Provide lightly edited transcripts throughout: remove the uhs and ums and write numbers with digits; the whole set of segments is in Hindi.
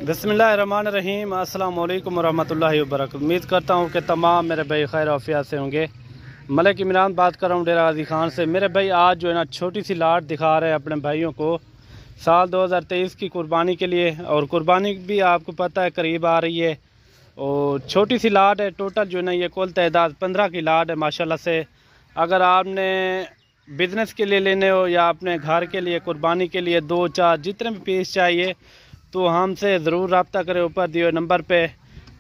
बिस्मिल्लाहिर्रहमानिर्रहीम। अस्सलाम वालेकुम वरहमतुल्लाहि वबरकातुहू। उम्मीद करता हूँ कि तमाम मेरे भाई खैर आफियत से होंगे। मलिक इमरान बात कर रहा हूँ डेरा गाजी खान से। मेरे भाई आज जो है ना छोटी सी लाट दिखा रहे हैं अपने भाइयों को साल 2023 की कुर्बानी के लिए, और कुर्बानी भी आपको पता है करीब आ रही है। और छोटी सी लाट है, टोटल जो है ना ये कुल तादाद 15 की लाट है माशाल्लाह से। अगर आपने बिज़नेस के लिए लेने हो या अपने घर के लिए कुर्बानी के लिए 2-4 जितने भी पीस चाहिए तो हमसे ज़रूर रब्ता करें। ऊपर दिए नंबर पे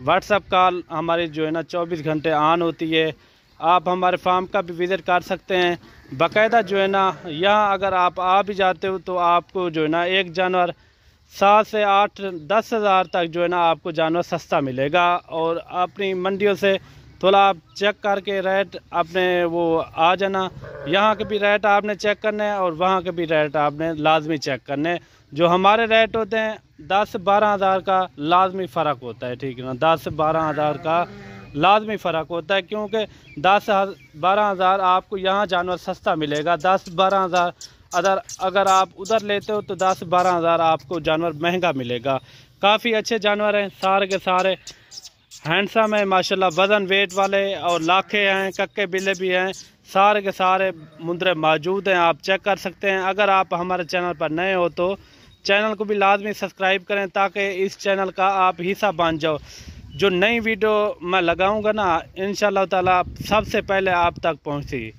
व्हाट्सअप कॉल हमारी जो है ना 24 घंटे ऑन होती है। आप हमारे फार्म का भी विज़िट कर सकते हैं बाकायदा। जो है ना यहाँ अगर आप आ भी जाते हो तो आपको जो है ना एक जानवर 7 से 8-10 हज़ार तक जो है ना आपको जानवर सस्ता मिलेगा। और अपनी मंडियों से थोड़ा आप चेक करके रेट अपने वो आ जाना। यहाँ के भी रेट आपने चेक करने हैं और वहाँ के भी रेट आपने लाजमी चेक करने हैं। जो हमारे रेट होते हैं 10-12 हज़ार का लाजमी फ़र्क होता है, ठीक है ना। 10-12 हज़ार का लाजमी फ़र्क होता है, क्योंकि 10-12 हज़ार आपको यहाँ जानवर सस्ता मिलेगा। 10-12 हज़ार अगर आप उधर लेते हो तो 10-12 हज़ार आपको जानवर महंगा मिलेगा। काफ़ी अच्छे जानवर हैं, सारे के सारे हैंडसम है माशाल्लाह, वज़न वेट वाले, और लाखे हैं, कक्के बिल्ले भी हैं, सारे के सारे मुंदरे मौजूद हैं। आप चेक कर सकते हैं। अगर आप हमारे चैनल पर नए हो तो चैनल को भी लाजमी सब्सक्राइब करें ताकि इस चैनल का आप हिस्सा बन जाओ। जो नई वीडियो मैं लगाऊंगा ना इंशाल्लाह ताला सबसे पहले आप तक पहुंची।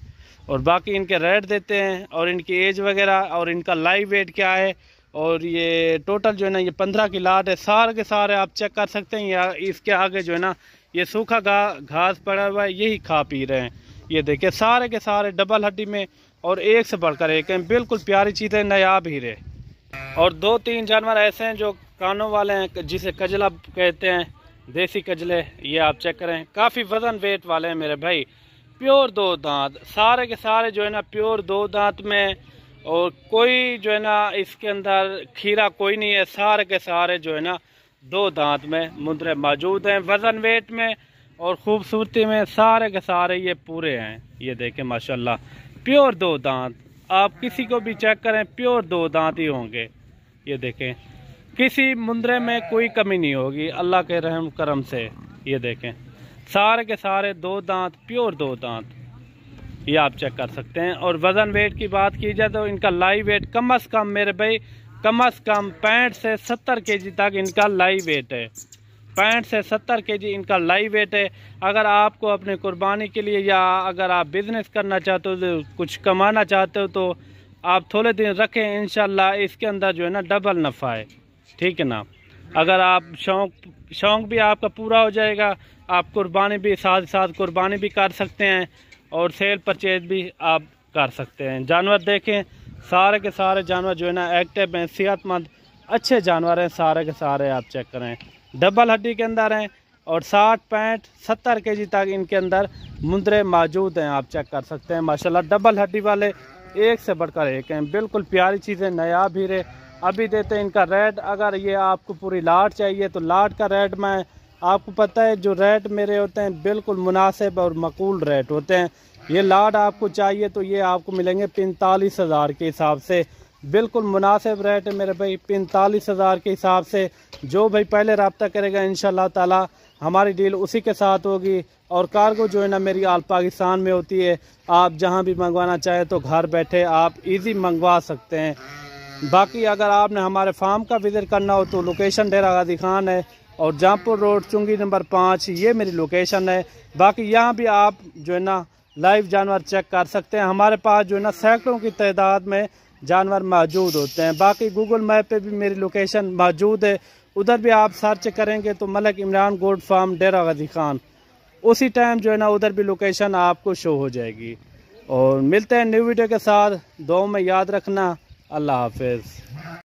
और बाकी इनके रेट देते हैं और इनकी एज वगैरह और इनका लाइव वेट क्या है। और ये टोटल जो है ना ये 15 की लाट है। सारे के सारे आप चेक कर सकते हैं। या इसके आगे जो है ना ये सूखा घास पड़ा हुआ है, यही खा पी रहे हैं। ये देखिए सारे के सारे डबल हड्डी में और एक से बढ़कर एक हैं, बिल्कुल प्यारी चीज़ें, नायाब हीरे। और 2-3 जानवर ऐसे हैं जो कानों वाले हैं, जिसे कजला कहते हैं, देसी कजले। ये आप चेक करें, काफ़ी वज़न वेट वाले हैं मेरे भाई। प्योर 2 दांत, सारे के सारे जो है ना प्योर 2 दांत में, और कोई जो है ना इसके अंदर खीरा कोई नहीं है। सारे के सारे जो है ना 2 दांत में मुंदरे मौजूद हैं। वज़न वेट में और ख़ूबसूरती में सारे के सारे ये पूरे हैं। ये देखें माशाल्लाह प्योर 2 दांत। आप किसी को भी चेक करें प्योर 2 दांत ही होंगे। ये देखें किसी मुंदरे में कोई कमी नहीं होगी अल्लाह के रहम करम से। ये देखें सारे के सारे 2 दांत, प्योर 2 दांत, ये आप चेक कर सकते हैं। और वज़न वेट की बात की जाए तो इनका लाइव वेट कम अज़ कम मेरे भाई कम अज़ कम 65 से 70 kg तक इनका लाइव वेट है। 65 से 70 kg इनका लाइव वेट है। अगर आपको अपने कुर्बानी के लिए या अगर आप बिज़नेस करना चाहते हो तो कुछ कमाना चाहते हो तो आप थोड़े दिन रखें, इंशाल्लाह इसके अंदर जो है ना डबल नफ़ा है, ठीक है ना। अगर आप शौक़ भी आपका पूरा हो जाएगा, आप कुर्बानी भी साथ कुर्बानी भी कर सकते हैं और सेल परचेज भी आप कर सकते हैं। जानवर देखें सारे के सारे जानवर जो है ना एक्टिव हैं, सेहतमंद अच्छे जानवर हैं। सारे के सारे आप चेक करें डबल हड्डी के अंदर हैं और 60-65-70 kg तक इनके अंदर मुंदरे मौजूद हैं। आप चेक कर सकते हैं माशाल्लाह डबल हड्डी वाले एक से बढ़कर एक हैं, बिल्कुल प्यारी चीज़ें, नायाब हीरे। अभी देते हैं इनका रेट। अगर ये आपको पूरी लाट चाहिए तो लाट का रेट मैं आपको पता है, जो रेट मेरे होते हैं बिल्कुल मुनासिब और मकूल रेट होते हैं। ये लाट आपको चाहिए तो ये आपको मिलेंगे 45 हज़ार के हिसाब से, बिल्कुल मुनासिब रेट है मेरे भाई। 45 हज़ार के हिसाब से जो भाई पहले रब्ता करेगा इंशाल्लाह ताला हमारी डील उसी के साथ होगी। और कार्गो जो है ना मेरी आल पाकिस्तान में होती है। आप जहां भी मंगवाना चाहें तो घर बैठे आप इजी मंगवा सकते हैं। बाकी अगर आपने हमारे फार्म का विज़िट करना हो तो लोकेशन डेरा गाजी खान है और जहाँपुर रोड चुंगी नंबर 5 ये मेरी लोकेशन है। बाकी यहाँ भी आप जो है ना लाइव जानवर चेक कर सकते हैं। हमारे पास जो है ना सैकड़ों की तादाद में जानवर मौजूद होते हैं। बाकी गूगल मैप पे भी मेरी लोकेशन मौजूद है, उधर भी आप सर्च करेंगे तो मलिक इमरान गोट फार्म डेरा गाजी खान, उसी टाइम जो है ना उधर भी लोकेशन आपको शो हो जाएगी। और मिलते हैं न्यू वीडियो के साथ। दुआ में याद रखना। अल्लाह हाफिज़।